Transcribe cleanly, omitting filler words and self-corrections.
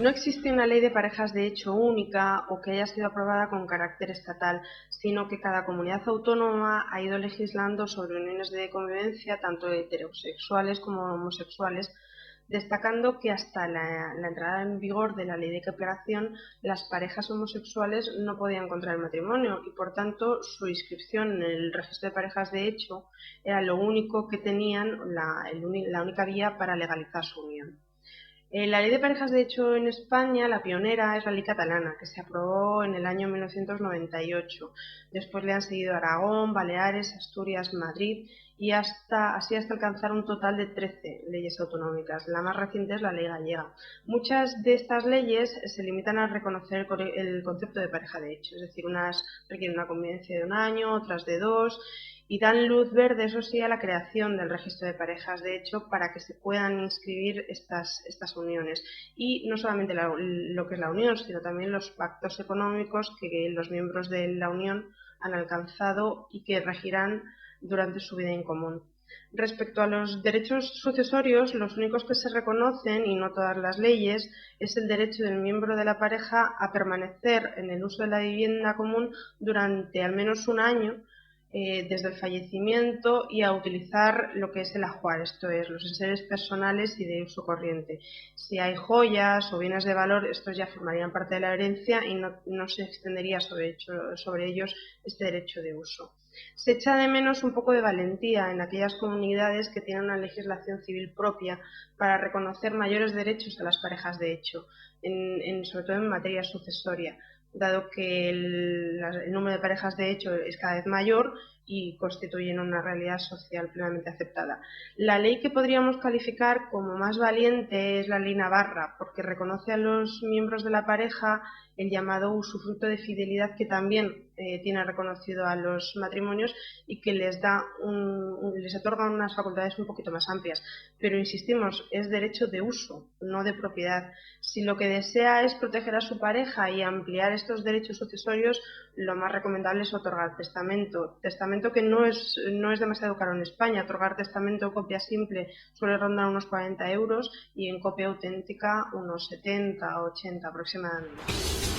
No existe una ley de parejas de hecho única o que haya sido aprobada con carácter estatal, sino que cada comunidad autónoma ha ido legislando sobre uniones de convivencia, tanto heterosexuales como homosexuales, destacando que hasta la entrada en vigor de la ley de equiparación, las parejas homosexuales no podían contraer matrimonio y, por tanto, su inscripción en el registro de parejas de hecho era lo único que tenían, la única vía para legalizar su unión. La ley de parejas de hecho en España, la pionera, es la ley catalana, que se aprobó en el año 1998. Después le han seguido Aragón, Baleares, Asturias, Madrid y así hasta alcanzar un total de 13 leyes autonómicas. La más reciente es la ley gallega. Muchas de estas leyes se limitan a reconocer el concepto de pareja de hecho, es decir, unas requieren una convivencia de 1 año, otras de 2, y dan luz verde, eso sí, a la creación del registro de parejas de hecho para que se puedan inscribir estas uniones. Y no solamente lo que es la unión, sino también los pactos económicos que los miembros de la unión han alcanzado y que regirán durante su vida en común. Respecto a los derechos sucesorios, los únicos que se reconocen, y no todas las leyes, es el derecho del miembro de la pareja a permanecer en el uso de la vivienda común durante al menos 1 año desde el fallecimiento y a utilizar lo que es el ajuar, esto es, los enseres personales y de uso corriente. Si hay joyas o bienes de valor, estos ya formarían parte de la herencia y no se extendería sobre ellos este derecho de uso. Se echa de menos un poco de valentía en aquellas comunidades que tienen una legislación civil propia para reconocer mayores derechos a las parejas de hecho, sobre todo en materia sucesoria, dado que el número de parejas de hecho es cada vez mayor y constituyen una realidad social plenamente aceptada. La ley que podríamos calificar como más valiente es la ley Navarra, porque reconoce a los miembros de la pareja el llamado usufructo de fidelidad que también tiene reconocido a los matrimonios y que les otorga unas facultades un poquito más amplias. Pero insistimos, es derecho de uso, no de propiedad. Si lo que desea es proteger a su pareja y ampliar estos derechos sucesorios, lo más recomendable es otorgar testamento. Testamento que no es demasiado caro en España. Otorgar testamento en copia simple suele rondar unos 40 euros y en copia auténtica unos 70 o 80 aproximadamente.